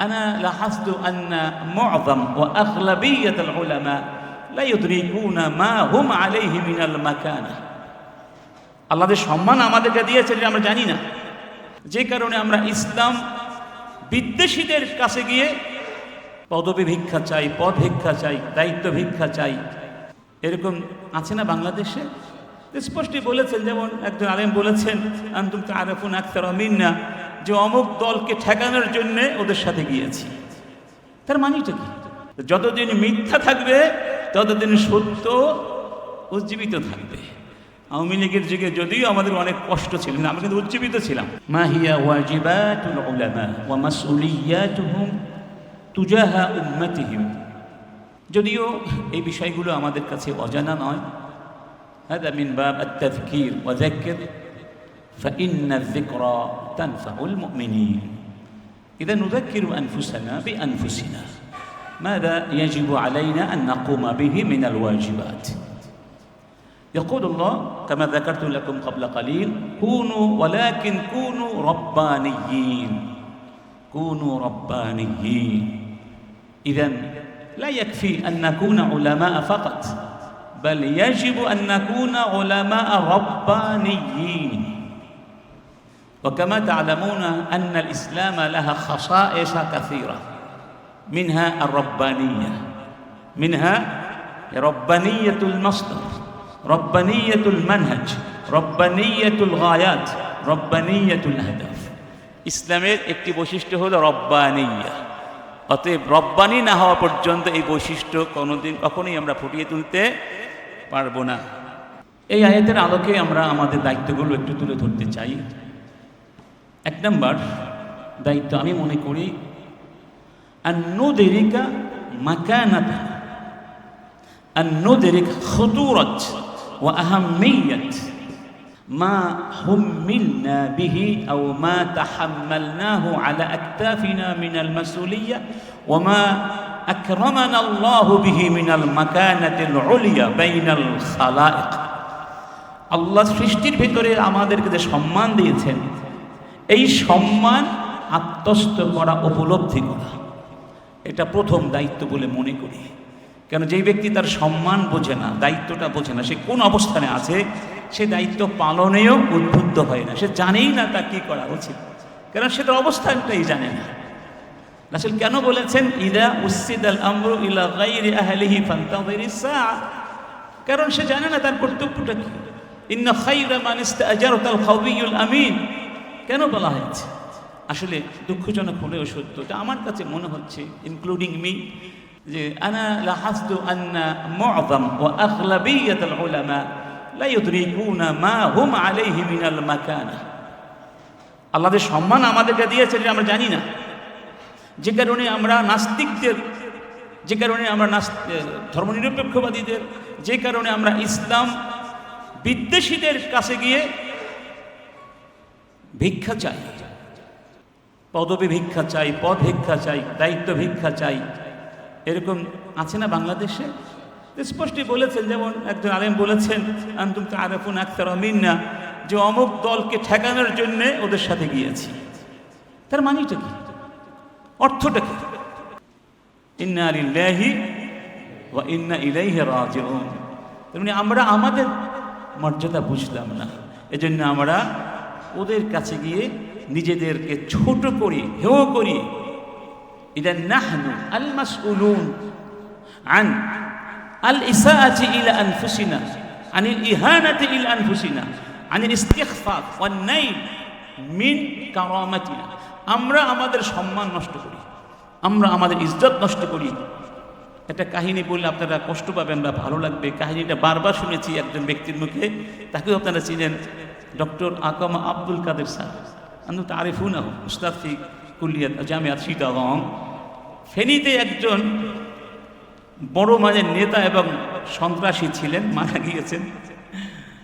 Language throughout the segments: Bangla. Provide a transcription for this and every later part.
أنا لاحظت أن معظم وأغلبية العلماء لا يدركون ما هم عليه من المكانة আল্লাহ যে সম্মান আমাদেরকে দিয়েছে যে আমরা জানি না, যে কারণে আমরা ইসলাম বিদ্বেষীদের কাছে গিয়ে পদবি ভিক্ষা চাই, পদ ভিক্ষা চাই, দায়িত্ব ভিক্ষা চাই। এরকম আছে না বাংলাদেশে? স্পষ্টই বলেছেন, যেমন একজন আলেম বলেছেন, আনতুম তাআরিফুন আকসারা মিন্না, যে অমুক দলকে ঠেকানোর জন্য ওদের সাথে গিয়েছি। তার মানেটা কি? যতদিন মিথ্যা থাকবে ততদিন সত্য উজ্জীবিত থাকবে। আওয়ামী লীগের যুগে যদিও আমাদের অনেক কষ্ট ছিল, আমরা কিন্তু উজ্জীবিত ছিলাম। মা হিয়া ওয়াজিবাতুল উলামা ওয়া মাসউলিয়াতুহুম তুজাহা উম্মতিহিম, যদিও এই বিষয়গুলো আমাদের কাছে অজানা নয়। হাদা মিন বাব আত-তাযকির ওয়া যাক্কির فإن الذكرى تنفع المؤمنين إذا نذكر أنفسنا بأنفسنا ماذا يجب علينا أن نقوم به من الواجبات. يقول الله كما ذكرت لكم قبل قليل كونوا ولكن كونوا ربانيين، كونوا ربانيين. إذن لا يكفي أن نكون علماء فقط، بل يجب أن نكون علماء ربانيين. وكما تعلمون أن الإسلام لها خصائص كثيرة، منها الربانية، منها ربانية المصدر، ربانية المنهج، ربانية الغايات، ربانية الأهداف. ইসলামের একটি বৈশিষ্ট্য হলো রব্বানিয়া। অতএব রব্বানি না হওয়া পর্যন্ত এই বৈশিষ্ট্য কখনোই আমরা ফুটিয়ে তুলতে পারবো না। এই আয়াতের আলোকে আমরা আমাদের দায়িত্বগুলো একটু তুলে ধরতে চাই। এক নম্বর দায়িত্ব আমি মনে করি আন-নুদরিকা মাকানাতা, আন-নুদরিক খুতুরাত ওয়া আহাম্মিয়াত মা হুম্মিলনা বিহি আও মা তাহাম্মালনাহু আলা আকতাফিনা মিনাল মাসউলিয়্যা ওয়া মা আকরামানা আল্লাহু বিহি মিনাল মাকানাতিল উলিয়া বাইনাল খালায়েক। আল্লাহ সৃষ্টির ভিতরে আমাদেরকে যে সম্মান দিয়েছেন, এই সম্মান আত্মস্থ করা, উপলব্ধি করা, এটা প্রথম দায়িত্ব বলে মনে করি। কেন, যেই ব্যক্তি তার সম্মান বোঝে না, দায়িত্বটা বোঝে না, সে কোন অবস্থানে আছে, সে দায়িত্ব পালনেও উদ্বুদ্ধ হয় না, সে জানেই না তার কী করা উচিত, কারণ সে তার অবস্থানটাই জানে না। রাসূল কেন বলেছেন ইদা উসিদাল আমরু ইলা গায়রি আহলিহি ফান্তাযিরিস সাআ? কারণ সে জানে না তার কর্তব্যটা কি। ইন্না খায়রা মান ইসতাআজারতাল কাউইয়ুল আমিন কেন বলা হয়েছে? আসলে দুঃখজনক হলেও সত্য, এটা আমার কাছে মনে হচ্ছে, ইনক্লুডিং মি, যে আনা লাহাজতু আন্না মুআযাম ওয়া আগলাবিয়াতুল উলামা লা ইউদরিকুনা মা হুম আলাইহি মিনাল মাকানা। আল্লাহ যে সম্মান আমাদেরকে দিয়েছে যে আমরা জানি না, যে কারণে আমরা নাস্তিকদের, যে কারণে আমরা ধর্মনিরপেক্ষবাদীদের, যে কারণে আমরা ইসলাম বিদ্বেষীদের কাছে গিয়ে ভিক্ষা চাই, পদবি ভিক্ষা চাই, পদ ভিক্ষা চাই, দায়িত্ব ভিক্ষা চাই। এরকম আছে না বাংলাদেশে? স্পষ্টই বলেছেন, যেমন একজন আলেম বলেছেন, আনতুম তাআরিফুন আকসারা মিন্না, যে অমুক দলকে ঠেকানোর জন্য ওদের সাথে গিয়েছি। তার মানেটা কি? অর্থটা কি? ইন্না লিল্লাহি ওয়া ইন্না ইলাইহি রাজিউন। মানে আমরা আমাদের মর্যাদা বুঝলাম না, এজন্য আমরা ওদের কাছে গিয়ে নিজেদেরকে ছোট করি, হেয় করি। ইদান নাহনু আল মাসউলুন আন আল ইসাআতি ইলা আনফুসিনা, আনিল ইহানাতি ইলা আনফুসিনা, আনিল ইস্তিগফাফ ওয়ান নাইল মিন কারামাতিনা। আমরা আমাদের সম্মান নষ্ট করি, আমরা আমাদের ইজ্জত নষ্ট করি। একটা কাহিনী বললে আপনারা কষ্ট পাবেন বা ভালো লাগবে। কাহিনীটা বারবার শুনেছি একজন ব্যক্তির মুখে, তাকেও আপনারা চিনেন, ডক্টর আকামা আব্দুল কাদের স্যার। আমি তারিফুনাহু উস্তাদ ফি কুল্লিয়াত জামিয়াত চিটাগং। ফেনীতে একজন বড় মানের নেতা এবং সন্ত্রাসী ছিলেন, মারা গিয়েছেন।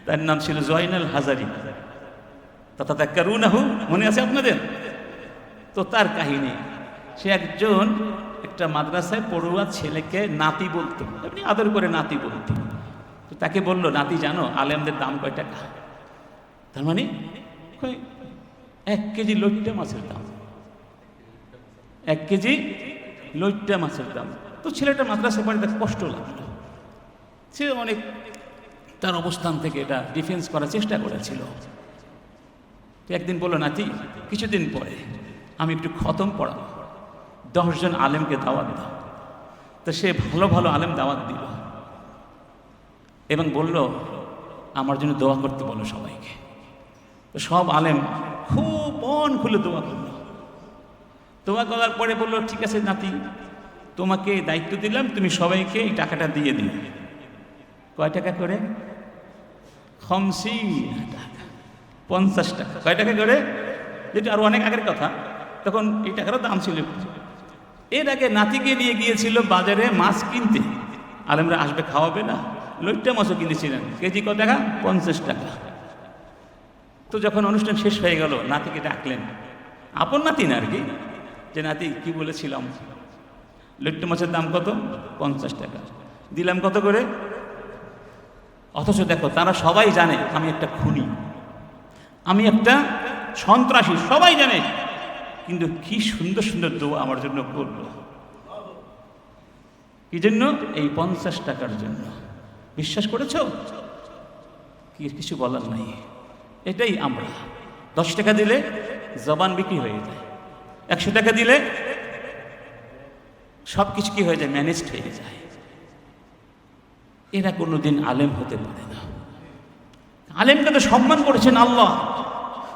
তার নাম ছিল জয়নাল হাজারি। তাতাযাক্কারুনাহু, মনে আছে আপনাদের? তো তার কাহিনী, সে একজন একটা মাদ্রাসায় পড়ুয়া ছেলেকে নাতি বলতো, এমনি আদর করে নাতি বলতো। তো তাকে বলল, নাতি জানো আলেমদের দাম কয় টাকা? তার মানে 1 কেজি লইট্টা মাছের দাম। 1 কেজি লইট্টা মাছের দাম। তো ছেলেটা মাদ্রাসা বাড়িতে কষ্ট লাগলো, সে অনেক তার অবস্থান থেকে এটা ডিফেন্স করার চেষ্টা করেছিল। তো একদিন বললো, নাতি কিছুদিন পরে আমি একটু খতম পড়াবো, 10 জন আলেমকে দাওয়াত দাও। তো সে ভালো ভালো আলেম দাওয়াত দিল এবং বলল, আমার জন্য দোয়া করতে বলো সবাইকে। তো সব আলেম খুব মন খুলে দোয়া করলো। দোয়া করার পরে বললো, ঠিক আছে নাতি, তোমাকে দায়িত্ব দিলাম, তুমি সবাইকে এই টাকাটা দিয়ে দিও। কয় টাকা করে? 50 টাকা, 50 টাকা। কয় টাকা করে? যেটা আরো অনেক আগের কথা, তখন এই টাকারও দাম ছিল। এর আগে নাতিকে নিয়ে গিয়েছিল বাজারে মাছ কিনতে, আলেমরা আসবে খাওয়াবে না, লইট্টা মাছও কিনেছিলেন, কেজি কত টাকা? 50 টাকা। তো যখন অনুষ্ঠান শেষ হয়ে গেল, নাতিকে ডাকলেন, আপন নাতি না আর কি, যে নাতি কি বলেছিলাম, লইট্টা মাছের দাম কত? 50 টাকা। দিলাম কত করে? অথচ দেখো, তারা সবাই জানে আমি একটা খুনি, আমি একটা সন্ত্রাসী, সবাই জানে, কিন্তু কি সুন্দর সুন্দর দোয়া আমার জন্য করলো। কি জন্য? এই 50 টাকার জন্য। বিশ্বাস করেছ? কি কিছু বলার নাই। এটাই আমরা। 10 টাকা দিলে জবান বিক্রি হয়ে যায়, 100 টাকা দিলে সব কিছু কি হয়ে যায়? ম্যানেজড হয়ে যায়। এরা কোনোদিন আলেম হতে পারে না। আলেমকে তো সম্মান করেছেন আল্লাহ।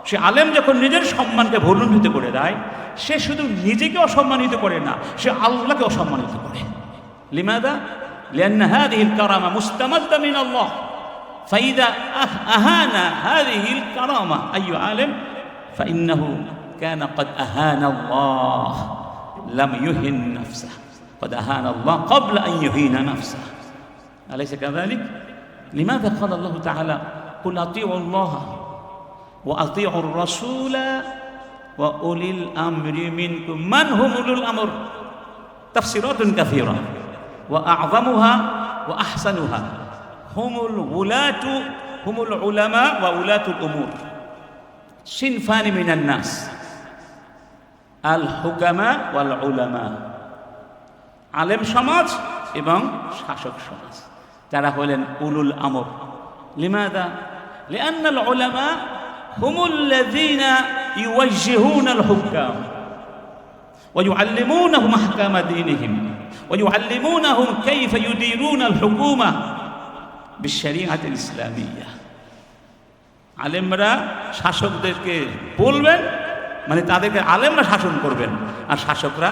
সে আলেম যখন নিজের সম্মানকে ভুলুণ্ঠিত করে দেয়, সে শুধু নিজেকে অসম্মানিত করে না, সে আল্লাহকে অসম্মানিত করে। লিমাদা? লিআন্না হাযিহিল কারামা মুস্তামাদ্দা মিন আল্লাহ, ফাইদা আহানা হাযিহিল কারামা আইয়ু আলেম ফাইন্নাহু কানা ক্বাদ আহানা আল্লাহ লাম ইউহিন নাফসাহু, ক্বাদ আহানা আল্লাহ ক্বাবলা আন ইউহিনা নাফসাহু। আলাইসা কাযালিক? লিমাযা ক্বালা আল্লাহু তাআলা কুল আতিউ আল্লাহ وأطيعوا الرسول وأولي الأمر منكم من هم أولو الأمر؟ تفسيرات كثيرة وأعظمها وأحسنها هم الولاة، هم العلماء وولاة الأمور، صنفان من الناس، الحكماء والعلماء। আলেম সমাজ এবং শাসক সমাজ, যারা হলেন উলুল আমর। লিমাযা? لأن العلماء هم الذين يوجهون الحكام ويعلمونهم أحكام دينهم ويعلمونهم كيف يديرون الحكومة بالشريعة الإسلامية। আলেমরা শাসকদেরকে বলবেন, মানে তাদেরকে আলেমরা শাসন করবেন, আর শাসকরা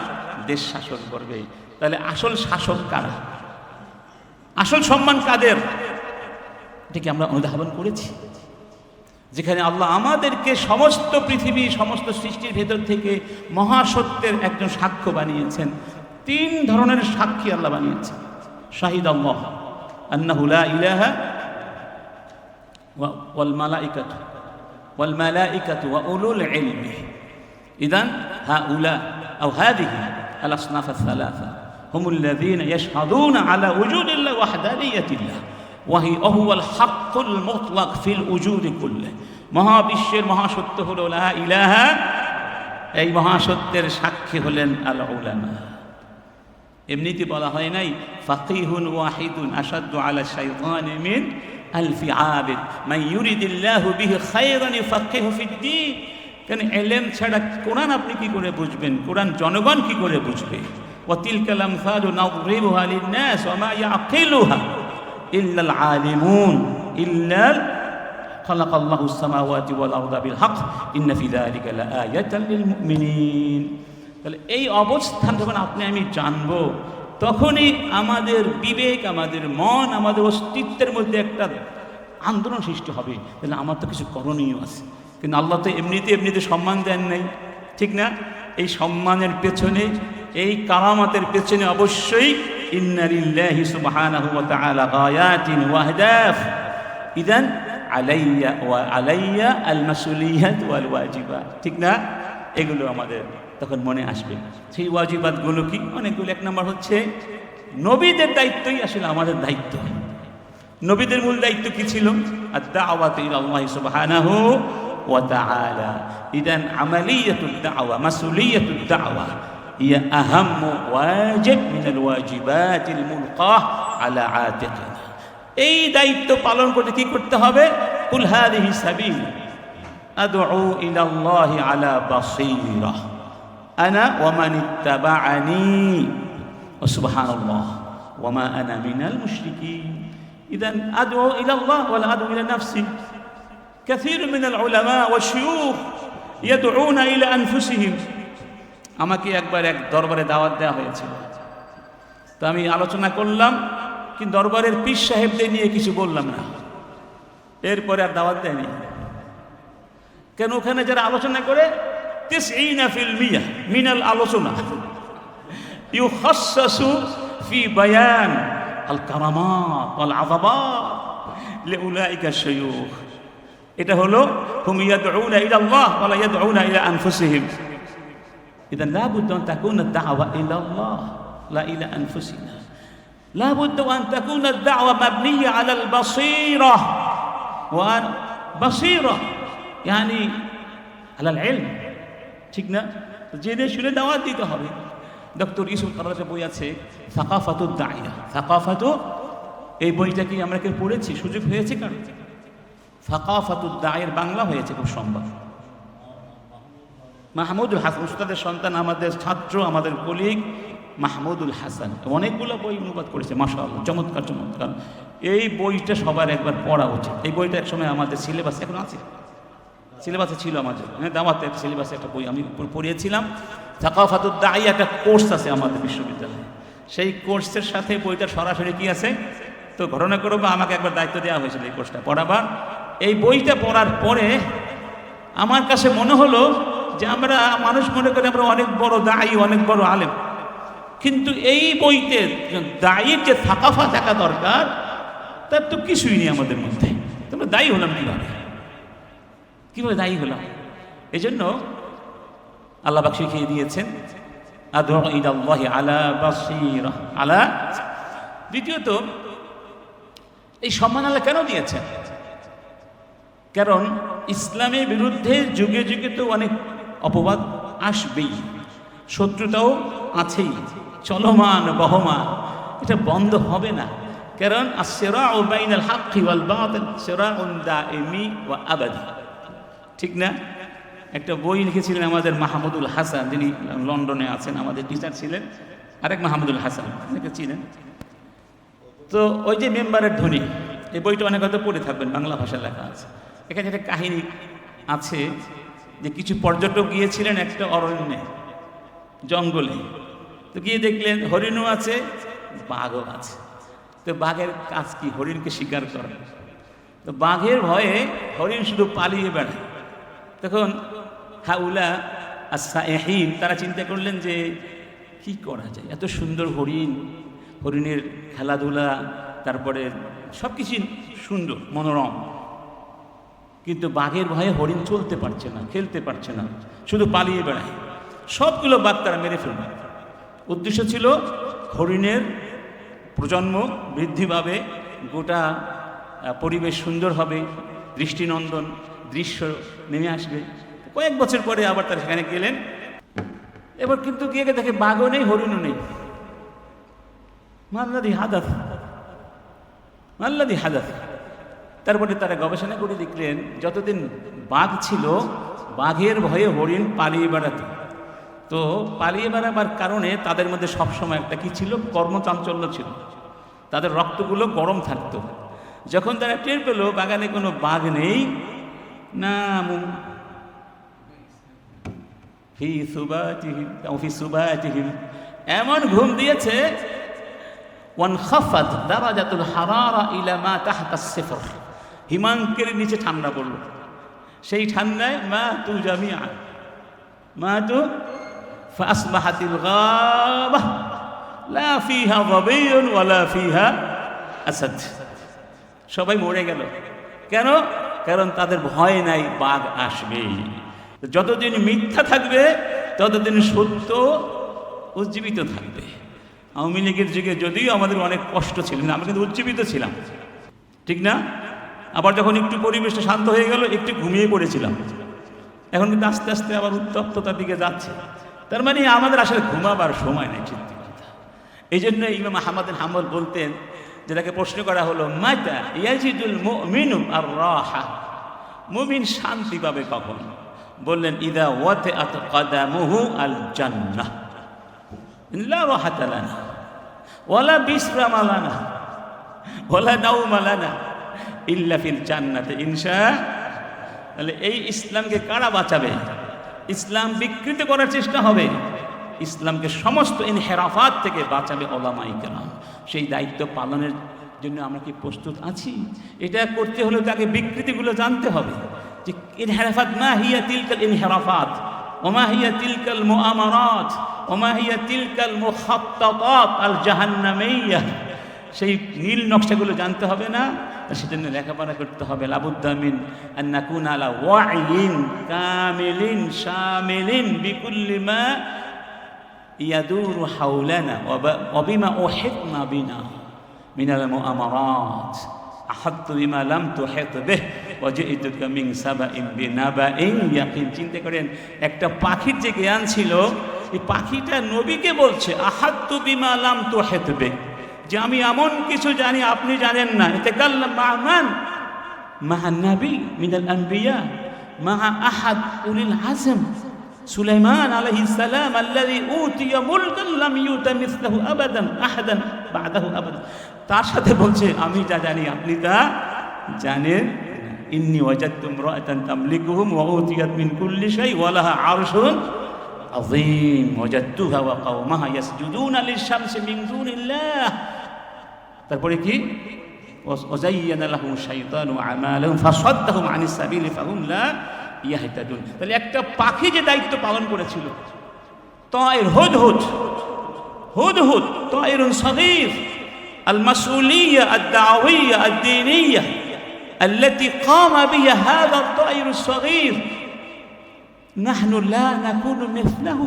দেশ শাসন করবে। তাহলে আসল শাসক কারা? আসল সম্মান কাদের? এটাকে আমরা অনুধাবন করেছি। যেখানে আল্লাহ আমাদেরকে সমস্ত পৃথিবী, সমস্ত সৃষ্টির ভেতর থেকে মহাসত্যের একজন সাক্ষ্য বানিয়েছেন। 3 ধরনের সাক্ষী আল্লাহ বানিয়েছেন। শাহিদ আল্লাহ আন্নাহু লা ইলাহা ওয়াল মালাইকাতু ওয়া উলুল ইলমি। ইদান হাউলা আও হাদিহি আল আসনাফ আস-সালাসা হুমুল লাযীনা ইয়াশহাদুনা আলা ওয়ুজুদিল্লাহ ওয়া ওয়াহদানিয়াতিল্লাহ ওয়াহুয়াল হাক্কুল মুতলাক ফিল উজুদি কুল্লি। মহাবিশ্বের মহাসত্য হল লা ইলাহা, এই মহাসত্যের সাক্ষী হলেন আল উলামা। এমনিতে বলা হয় নাই ফাকিহুন ওয়াহিদুন আশাদ্দু আলা শাইতানি মিন আলফি আবিদ মান ইউরিদিল্লাহু বিহি খায়রান ইউফাক্কিহু ফিদ্দীন। কেন ইলম ছাড়া কোরআন আপনি কি করে বুঝবেন? কোরআন জনগণ কি করে বুঝবে? ওয়া তিলকাল আমসালু নাদরিবুহা লিন-নাস ওয়া মা ইয়াকিলুহা ইল্লাল আলিমুন ইল্লাল খালাকাল্লাহু আস-সামাওয়াতি ওয়াল আরদা বিল হক ইন্না ফি যালিকা লাআয়াতান লিল মুমিনিন। তাহলে এই অবস্থান যখন আপনি আমি জানব, তখনই আমাদের বিবেক, আমাদের মন, আমাদের অস্তিত্বের মধ্যে একটা আন্দোলন সৃষ্টি হবে। তাহলে আমার তো কিছু করণীয় আছে। কিন্তু আল্লাহ তো এমনিতে সম্মান দেন নাই, ঠিক না? এই সম্মানের পেছনে, এই কারামাতের পেছনে অবশ্যই ইন্না লিল্লাহি সুবহানাহু ওয়া তাআলা গায়াতিন ওয়া আহদাফ। ইদান আলাইয়া আল মাসউলিয়াত ওয়াল ওয়াজিবাত, ঠিক না? এগুলো আমাদের তখন মনে আসবে। সেই ওয়াজিবাতগুলো কি? অনেকগুলো। 1 নম্বর হচ্ছে নবীদের দায়িত্বই আসলে আমাদের দায়িত্ব। নবীদের মূল দায়িত্ব কি ছিল? আদ-দাওয়াতু ইলাল্লাহি সুবহানাহু ওয়া তাআলা। ইদান আমালিয়াতুদ দাওয়া, মাসউলিয়াতুদ দাওয়া, হিয়া আহাম্মু ওয়াজিব মিনাল ওয়াজিবাতিল মুলকাহ আলা আতিকিনা। এই দায়িত্ব পালন করতে কি করতে হবে? কুল হাযিহি সাবিল আদউ ইলাল্লাহি আলা বাসীরা আনা ওয়া মান ইত্তাবা'আনি ওয়া সুবহানাল্লাহ ওয়া মা আনা মিনাল মুশরিকিন। ইযান আদউ ইলাল্লাহ ওয়া লা আদউ ইলা নাফসি। কাসীর মিনাল উলামা ওয়া শিয়ুখ ইয়াদউনা ইলা আনফুসিহিম। আমাকে একবার এক দরবারে দাওয়াত দেওয়া হয়েছিল, তো আমি আলোচনা করলাম, কিন্তু দরবারের পীর সাহেবদের নিয়ে কিছু বললাম না। এরপরে আর দাওয়াত দেয়নি। কেন? ওখানে যারা আলোচনা করে 90% মিনাল আলোচনা ইউখাসসাসু ফি বায়ান আল কারামাত ওয়াল আযাবাত লিউলাইকা শায়ুখ। এটা হলো হুম ইয়াদউনা ইলা আল্লাহ ওয়া লা ইয়াদউনা ইলা আনফুসিহিম। ইদান লা বুদ্দা আন তাকুনা আদ-দাওয়া ইলা আল্লাহ লা ইলা আনফুসিনা। لا بد أن تكون الدعوة مبنية على البصيرة وبصيرة يعني على العلم। ঠিক না? জেনে শুনে দাওয়াত দিতে হবে। ডক্টর ইউসুফ কাররাজের বই আছে সাকাফাতুদ দাইয়া। সাকাফাতু, এই বইটা কি আমরা কেউ পড়েছি? সুযোগ হয়েছে কারণ? সাকাফাতুদ দাইয়ার বাংলা হয়েছে খুব সম্ভব। মাহমুদুল হাসান উস্তাদের সন্তান, আমাদের ছাত্র, আমাদের কলিগ মাহমুদুল হাসান অনেকগুলো বই অনুবাদ করেছে, মাশাআল্লাহ, চমৎকার চমৎকার। এই বইটা সবার একবার পড়া উচিত। এই বইটা একসময় আমাদের সিলেবাসে এখন আছে, সিলেবাসে ছিল আমাদের, দাওয়াতের সিলেবাসে একটা বই আমি পড়িয়েছিলাম। সাকাফাতুদ দাইয়া একটা কোর্স আছে আমাদের বিশ্ববিদ্যালয়ে, সেই কোর্সের সাথে বইটা সরাসরি কি আছে। তো ঘটনা করবো, আমাকে একবার দায়িত্ব দেওয়া হয়েছিল এই কোর্সটা পড়াবার। এই বইটা পড়ার পরে আমার কাছে মনে হলো যে আমরা মানুষ মনে করি আমরা অনেক বড় দায়ী, অনেক বড় আলেম, কিন্তু এই বইতে দায়ীর যে সাকাফা থাকা দরকার তার তো কিছুই নেই আমাদের মধ্যে। তোমরা দায়ী হলাম কিভাবে দায়ী হলাম? এই জন্য আল্লাহ পাক শিখিয়ে দিয়েছেন আদউ ইলাল্লাহি আলা বাসীরা আলা। দ্বিতীয়ত, এই সম্মান আল্লাহ কেন দিয়েছেন? কারণ ইসলামের বিরুদ্ধে যুগে যুগে তো অনেক অপবাদ আসবেই, শত্রুতাও আছেই, চলমান বহমান, এটা বন্ধ হবে না। কারণ আস-সিরাউ বাইনাল হাক্কি ওয়াল বাতিল সিরাউন দাইমি ওয়া আবাদি। ঠিক না? একটা বই লিখেছিলেন আমাদের মাহমুদুল হাসান, যিনি লন্ডনে আছেন, আমাদের টিচার ছিলেন। আরেক মাহমুদুল হাসান, অনেকে চিনেন। তো ওই যে মেম্বারের ধ্বনি, এই বইটা অনেক হয়তো পড়ে থাকবেন, বাংলা ভাষায় লেখা আছে। এখানে একটা কাহিনী আছে যে কিছু পর্যটক গিয়েছিলেন একটা অরণ্যে, জঙ্গলে। তো গিয়ে দেখলেন হরিণও আছে, বাঘও আছে। তো বাঘের কাজ কি? হরিণকে শিকার করা। তো বাঘের ভয়ে হরিণ শুধু পালিয়ে বেড়ায়। তখন হাউলা আস-সাইহিন, তারা চিন্তা করলেন যে কি করা যায়, এত সুন্দর হরিণ, হরিণের খেলাধুলা, তারপরে সব কিছু সুন্দর মনোরম, কিন্তু বাঘের ভয়ে হরিণ চলতে পারছে না, খেলতে পারছে না, শুধু পালিয়ে বেড়ায়। সবগুলো বাঘ তারা মেরে ফেলবে। উদ্দেশ্য ছিল হরিণের প্রজন্ম বৃদ্ধি পাবে, গোটা পরিবেশ সুন্দর হবে, দৃষ্টিনন্দন দৃশ্য নেমে আসবে। কয়েক বছর পরে আবার তারা সেখানে গেলেন। এবার কিন্তু গিয়ে দেখে বাঘও নেই, হরিণও নেই। মাল্লাদি হাদাথ। তারপরে তারা গবেষণা করে দেখলেন যতদিন বাঘ ছিল, বাঘের ভয়ে হরিণ পালিয়ে বেড়াত। তো পালিয়ে বেড়াবার কারণে তাদের মধ্যে সবসময় একটা কি ছিল? কর্মচাঞ্চল্য ছিল। তাদের রক্তগুলো গরম থাকতো। যখন তারা টের পেল বাগানে কোনো বাঘ নেই, না ফি সুবাতিহিম, এমন ঘুম দিয়েছে ওয়ানখাফাত দারাজাতুল হারারা ইলা মা তাহতা সিফর, হিমাঙ্কের নিচে ঠান্ডা পড়ল। সেই ঠান্ডায় মাতু জামিআন, মাতু ফাসবাহাতিল গাবা লা ফিহা যাবিয়ুন ওয়ালা ফিহা আসাদ, সবাই মরে গেল। কেন? কারণ তাদের ভয় নাই বাঘ আসবে। যতদিন মিথ্যা থাকবে ততদিন সত্য উজ্জীবিত থাকবে। আওয়ামী লীগের যুগে যদিও আমাদের অনেক কষ্ট ছিল, আমরা কিন্তু উজ্জীবিত ছিলাম, ঠিক না? আবার যখন একটু পরিবেশটা শান্ত হয়ে গেল, একটু ঘুমিয়ে পড়েছিলাম। এখন কিন্তু আস্তে আস্তে আবার উত্তপ্ততার দিকে যাচ্ছে। তার মানে আমাদের আসলে ঘুমাবার সময় নেই, চিন্তা কথা। এই জন্য ইমাম আহমদ বিন হাম্বল বলতেন, যেটাকে প্রশ্ন করা হলো, মাতা ইয়াজিদুল মুমিনু আর রাহা, মুমিন শান্তি পাবে কখন? বললেন, ইদা ওয়াতিআত কদামুহু আল জান্নাহ লা রাহাতা লানা ওয়ালা বিসরামা লানা ওয়ালা নাওমা লানা ইল্লা ফিল জান্নাতি ইনশা। তাহলে এই ইসলামকে কারা বাঁচাবে? ইসলাম বিকৃত করার চেষ্টা হবে, ইসলামকে সমস্ত ইনহেরাফাত থেকে বাঁচাবে ওলামায়ে কেরাম। সেই দায়িত্ব পালনের জন্য আমরা কি প্রস্তুত আছি? এটা করতে হলে তাকে বিকৃতিগুলো জানতে হবে, যে ইনহেরাফাত মা হিয়া তিলকাল ইনহেরাফাত ওমা হিয়া তিলকাল মুআমারাত ওমা হিয়া তিলকাল মুখাত্তাতাত আল জাহান্নামিয়্যা। সেই নীল নকশাগুলো জানতে হবে না? সেজন্য লেখাপড়া করতে হবে। লাবুদ্দা মিন আন নাকুনা আলা ওয়াইন কামিলিন শামিলিন বিকুল্লি মা ইয়াদুরু হাওলানা ওয়া বিমা উহিতনা বিনা মিনাল মুআমারাত আহাত্তু বিমা লাম তুহিত বিহি ওয়া জিইতুকা মিন সাবাইন বিনাবাইন ইয়াকিন। চিন্তা করেন, একটা পাখির যে জ্ঞান ছিল, এই পাখিটা নবীকে বলছে আহাত্তু বিমা লাম তুহিত বিহি, যে আমি এমন কিছু জানি আপনি জানেন না। ইতাকাল্লাম মা'মান মা'a নবী মিনাল আনবিয়া মা'a আহাদ উলিল আযম সুলাইমান আলাইহিস সালাম আল্লাযী উতিয়া মুলকান লাম ইউতা মিসলাহু আবাদান আহাদান বা'দাহু আবাদান। তার সাথে বলছে আমি যা জানি আপনি তা জানেন। ইন্নী ওয়াজাদতু ইমরাআতান তামলিকুহুম ওয়া উতিয়াত মিন কুল্লি শাই ওয়া লাহা আরশুন আযীম ওয়াজাদতুহা ওয়া কওমাহা ইয়াসজুদুনা লিশ-শামসি মিন দুনিল্লাহ। তারপরে কি? ওয়াযায়্যানা লাহুম শাইতানু আমালাহুম ফাসাদ্দাহুম আনিস সাবিলি ফাহুম লা ইয়াহতাদুন। তাহলে একটা পাখি যে দায়িত্ব পালন করেছিল, তায়র হুদহুদ, হুদহুদ তায়রুন সগীর আল মাসউলিয়্যা আদ-দাওয়িয়্যা আদ-দীনিয়্যা التي قام بها هذا الطائر الصغير নাহনু লা নাকুনু মিসলাহু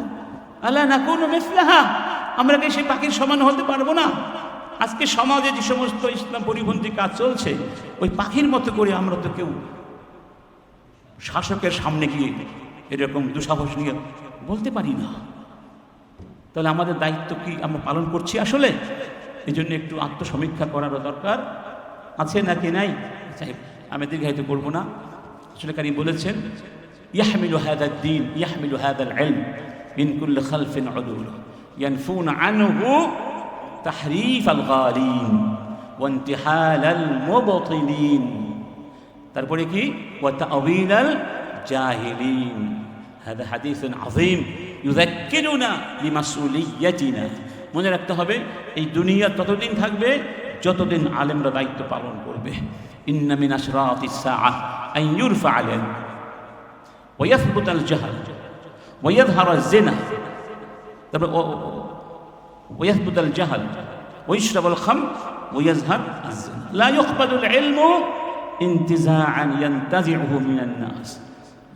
আলা নাকুনু মিসলাহা। আমরা কি সেই পাখির সমান হতে পারবো না? আজকে সমাজে যে সমস্ত ইসলাম পরিপন্থী কাজ চলছে, ওই পাখির মতো করে আমরা তো কেউ শাসকের সামনে গিয়ে এরকম দুঃসাহস নিয়ে বলতে পারি না। তাহলে আমাদের দায়িত্ব কি আমরা পালন করছি আসলে? এই জন্য একটু আত্মসমীক্ষা করারও দরকার আছে নাকি নাই? আমি দীর্ঘায়িত করবো না। আসলে কারী বলেছেন, يحمل هذا الدين يحمل هذا العلم من كل خلف عدول ينفون عنه تحريف الغالين وانتحال المبطلين তারপরে কি وتأويل الجاهلين هذا حديث عظيم يذكرنا بمسؤوليتنا। মনে রাখতে হবে, এই দুনিয়া ততদিন থাকবে যতদিন আলেমরা দায়িত্ব পালন করবে। ইন্না মিন আশরাতিস সাআহ আন ইউরফা আল-ইলম ويثبت الجهل ويظهر الزنا ويثبت الجهل ويشرب الخمر ويظهر الزنا لا يقبل العلم انتزاعا ينتزعه من الناس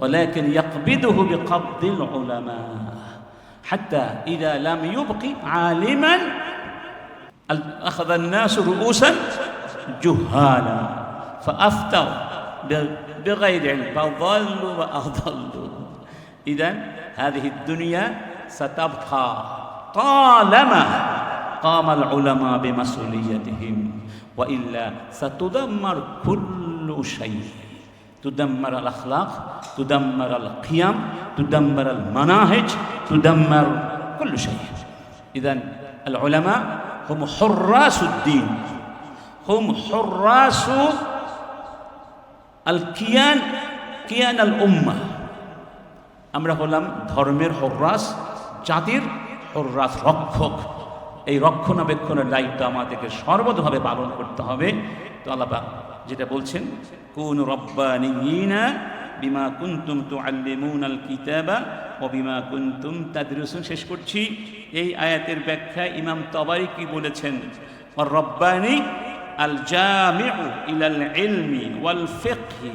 ولكن يقبضه بقبض العلماء حتى إذا لم يبق عالما أخذ الناس رؤوسا جهالا فأفتوا بغير علم فضلوا وأضلوا. إذن هذه الدنيا ستبقى طالما قام العلماء بمسؤوليتهم وإلا ستدمر كل شيء. تدمر الأخلاق، تدمر القيم، تدمر المناهج، تدمر كل شيء. إذن العلماء هم حراس الدين، هم حراس الكيان كيان الأمة. আমরা হলাম ধর্মের হর্রাস, জাতির হর্রাস, রক্ষক। এই রক্ষণাবেক্ষণের দায়িত্ব আমাদেরকে সর্বতভাবে পালন করতে হবে। তো আল্লাহ পাক যেটা বলছেন, কুনু রব্বানিয়িনা বিমা কুনতুম তুআল্লিমুনাল কিতাবা ওয়া বিমা কুনতুম তাদরুসুন। শেষ করছি এই আয়াতের ব্যাখ্যা ইমাম তাবারি কি বলেছেন, আর রব্বানি আল জামিউ ইলাল ইলমি ওয়াল ফিকহি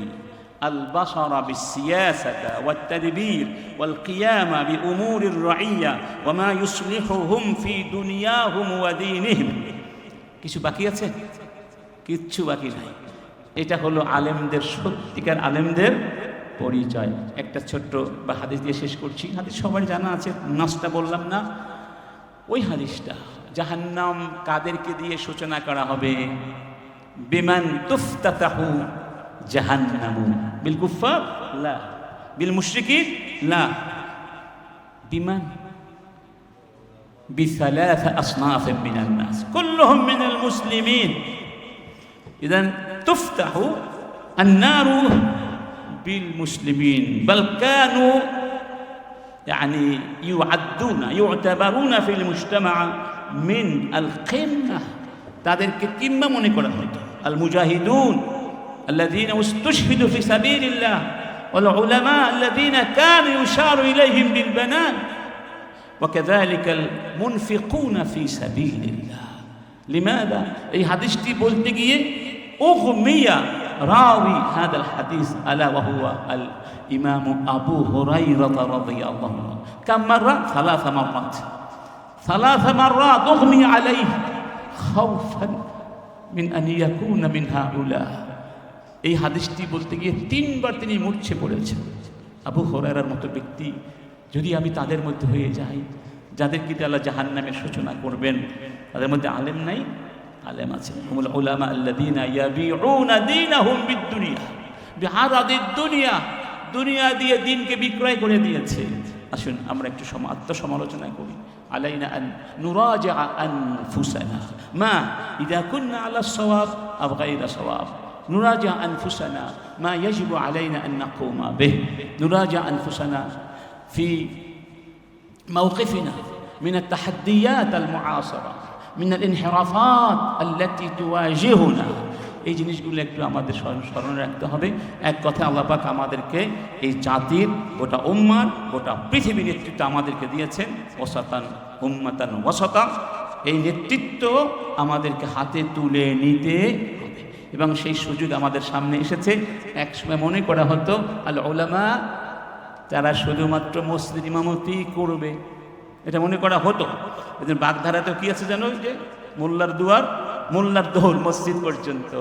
البصر بالسياسة والتدبير والقيام بأمور الرعية وما يصلحهم في دنياهم ودينهم. কিছু বাকি আছে? কিচ্ছু বাকি নাই। এটা হলো আলেমদের, সত্যিকার আলেমদের পরিচয়। একটা ছোট্ট বা হাদিস দিয়ে শেষ করছি, হাদিস সবার জানা আছে, নাসটা বললাম না। ওই হাদিসটা, জাহান্নাম কাদেরকে দিয়ে সূচনা করা হবে? বিমান তুফতাতাহু জাহান্নামু বিল কুফার লা, বিল মুশরিকিন লা, বিমান بثلاث أصناف من الناس كلهم من المسلمين. إذن تفتح النار بالمسلمين، بل كانوا يعني يعتبرون في المجتمع من القمة، তাদেরকে কিম্মা মনে করা হতো। المجاهدون الذين استشهدوا في سبيل الله والعلماء الذين كانوا يشار إليهم بالبنان وكذلك المنفقون في سبيل الله. لماذا؟ এই হাদিসটি বলতে গিয়ে أغمي راوي هذا الحديث ألا وهو الإمام أبو هريرة رضي الله عنه. كم مرة؟ 3 مرات. 3 مرات أغمي عليه خوفا من أن يكون من هؤلاء. এই হাদিসটি বলতে গিয়ে 3 বার তিনি মূর্ছে পড়েছেন। আবু হুরায়রার মতো ব্যক্তি যদি আমি তাদের মধ্যে হয়ে যাই যাদেরকে আল্লাহ জাহান্নামের সূচনা করবেন, তাদের মধ্যে আলেম নাই? আলেম আছে। হুমুল উলামা আল্লাযীনা ইয়াবিউনা দীনাহুম বিদ-দুনিয়া বিআরাদিদ দুনিয়া, দুনিয়া দিয়ে দিনকে বিক্রয় করে দিয়েছে। আসুন আমরা একটু আত্মসমালোচনা করি। আলাইনা আন নুরাজিআ আনফুসানা মা ইযা কুননা আলা সাওয়াব আও গায়রা সাওয়াব, নুরাজিআ আনফুসানা মা ইয়াজিবু আলাইনা আন নাকুমা বিহি, নুরাজিআ আনফুসানা في موقفنا من التحديات المعاصرة من الانحرافات التي تواجهنا. এই জিনিসগুলো একটু আমাদের স্মরণে রাখতে হবে। এক কথায় আল্লাহ পাক আমাদেরকে এই জাতির, গোটা উম্মার, গোটা পৃথিবীর নেতৃত্ব আমাদেরকে দিয়েছেন। ওয়াসাতান উম্মাতান ওয়াসাতা, এই নেতৃত্ব আমাদেরকে হাতে তুলে নিতে হবে এবং সেই সুযোগ আমাদের সামনে এসেছে। একসময় মনে করা হতো আল উলামা তারা শুধুমাত্র মসজিদ ইমামতি করবে, এটা মনে করা হতো। এদের বাগধারাতে কি আছে জানো? যে মোল্লার দুয়ার, মোল্লার দৌড় মসজিদ পর্যন্ত।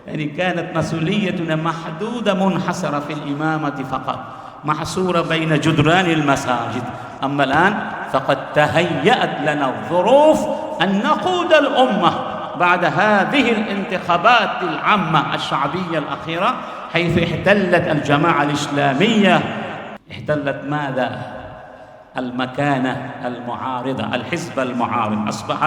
يعني كانت مسؤوليتنا محدودة منحصرة في الإمامة فقط، محصورة بين جدران المساجد. أما الآن فقد تهيأت لنا الظروف أن نقود الأمة بعد هذه الانتخابات العامة الشعبية الأخيرة، حيث احتلت الجماعة الإسلامية، احتلت ماذا؟ المكانة المعارضة، الحزب المعارض، أصبح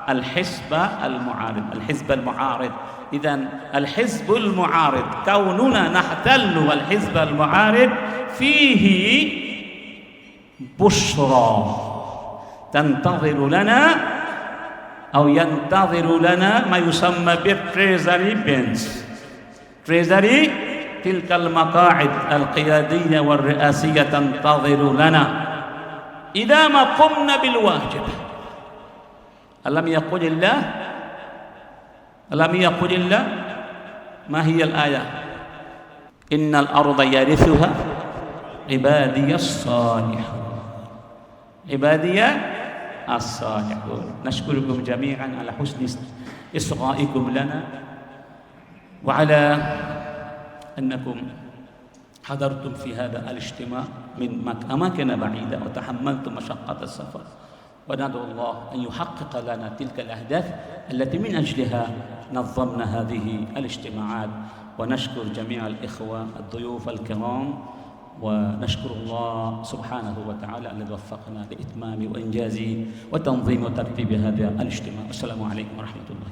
الحزب المعارض، الحزب المعارض. إذن الحزب المعارض، كوننا نحتل الحزب المعارض فيه بشرى تنتظر لنا أو ينتظر لنا ما يسمى بالتريزري بنز. تريزري تلك المقاعد القيادية والرئاسية تنتظر لنا إذا ما قمنا بالواجب. ألم يقل الله، ألم يقل الله، ما هي الآية؟ إن الأرض يرثها عبادي الصالحون، عبادي الصالحون. نشكركم جميعا على حسن إصغائكم لنا وعلى أنكم حضرتم في هذا الاجتماع من أماكن بعيدة وتحملتم مشقة السفر، وندعو الله أن يحقق لنا تلك الأهداف التي من أجلها نظمنا هذه الاجتماعات. ونشكر جميع الإخوة الضيوف الكرام، ونشكر الله سبحانه وتعالى الذي وفقنا لإتمام وإنجاز وتنظيم وترتيب هذا الاجتماع. السلام عليكم ورحمة الله.